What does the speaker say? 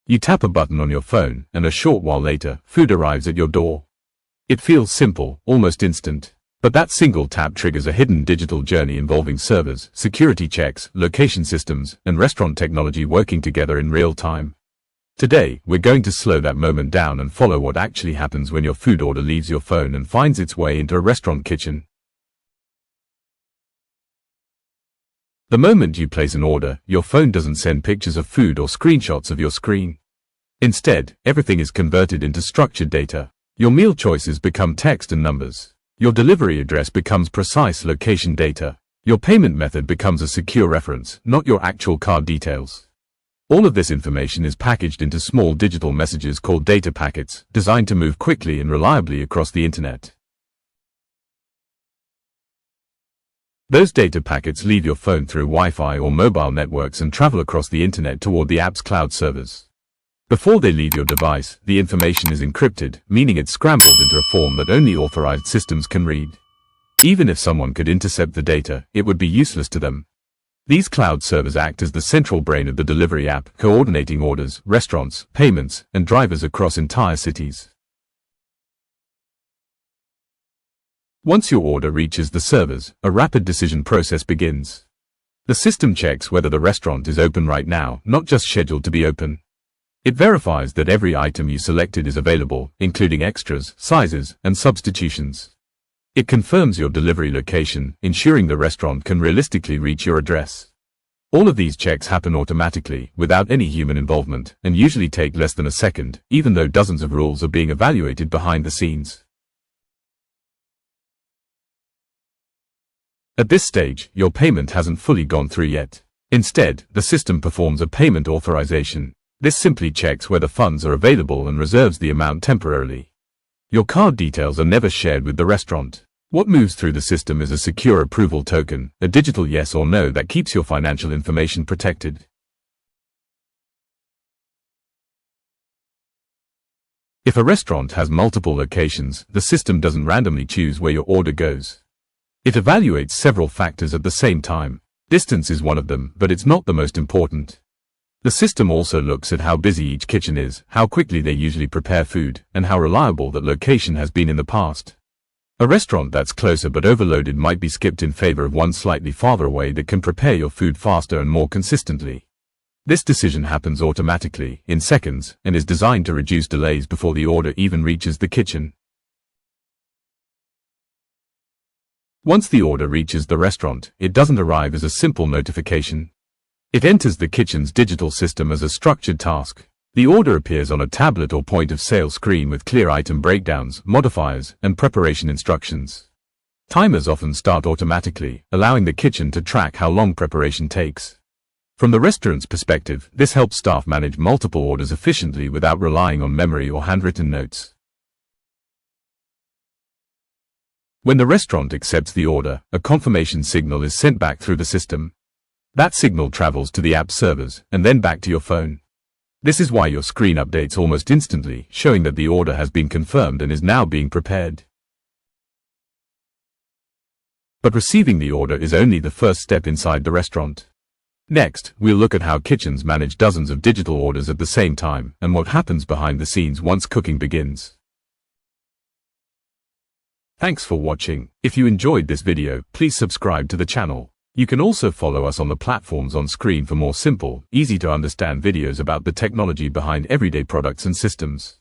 You tap a button on your phone, and a short while later, food arrives at your door. It feels simple, almost instant. But that single tap triggers a hidden digital journey involving servers, security checks, location systems, and restaurant technology working together in real time. Today, we're going to slow that moment down and follow what actually happens when your food order leaves your phone and finds its way into a restaurant kitchen. The moment you place an order, your phone doesn't send pictures of food or screenshots of your screen. Instead, everything is converted into structured data. Your meal choices become text and numbers. Your delivery address becomes precise location data. Your payment method becomes a secure reference, not your actual card details. All of this information is packaged into small digital messages called data packets, designed to move quickly and reliably across the internet. Those data packets leave your phone through Wi-Fi or mobile networks and travel across the internet toward the app's cloud servers. Before they leave your device, the information is encrypted, meaning it's scrambled into a form that only authorized systems can read. Even if someone could intercept the data, it would be useless to them. These cloud servers act as the central brain of the delivery app, coordinating orders, restaurants, payments, and drivers across entire cities. Once your order reaches the servers, a rapid decision process begins. The system checks whether the restaurant is open right now, not just scheduled to be open. It verifies that every item you selected is available, including extras, sizes, and substitutions. It confirms your delivery location, ensuring the restaurant can realistically reach your address. All of these checks happen automatically, without any human involvement, and usually take less than a second, even though dozens of rules are being evaluated behind the scenes. At this stage, your payment hasn't fully gone through yet. Instead, the system performs a payment authorization. This simply checks whether funds are available and reserves the amount temporarily. Your card details are never shared with the restaurant. What moves through the system is a secure approval token, a digital yes or no that keeps your financial information protected. If a restaurant has multiple locations, the system doesn't randomly choose where your order goes. It evaluates several factors at the same time. Distance is one of them, but it's not the most important. The system also looks at how busy each kitchen is, how quickly they usually prepare food, and how reliable that location has been in the past. A restaurant that's closer but overloaded might be skipped in favor of one slightly farther away that can prepare your food faster and more consistently. This decision happens automatically, in seconds, and is designed to reduce delays before the order even reaches the kitchen. Once the order reaches the restaurant, it doesn't arrive as a simple notification. It enters the kitchen's digital system as a structured task. The order appears on a tablet or point-of-sale screen with clear item breakdowns, modifiers, and preparation instructions. Timers often start automatically, allowing the kitchen to track how long preparation takes. From the restaurant's perspective, this helps staff manage multiple orders efficiently without relying on memory or handwritten notes. When the restaurant accepts the order, a confirmation signal is sent back through the system. That signal travels to the app servers, and then back to your phone. This is why your screen updates almost instantly, showing that the order has been confirmed and is now being prepared. But receiving the order is only the first step inside the restaurant. Next, we'll look at how kitchens manage dozens of digital orders at the same time, and what happens behind the scenes once cooking begins. Thanks for watching. If you enjoyed this video, please subscribe to the channel. You can also follow us on the platforms on screen for more simple, easy to understand videos about the technology behind everyday products and systems.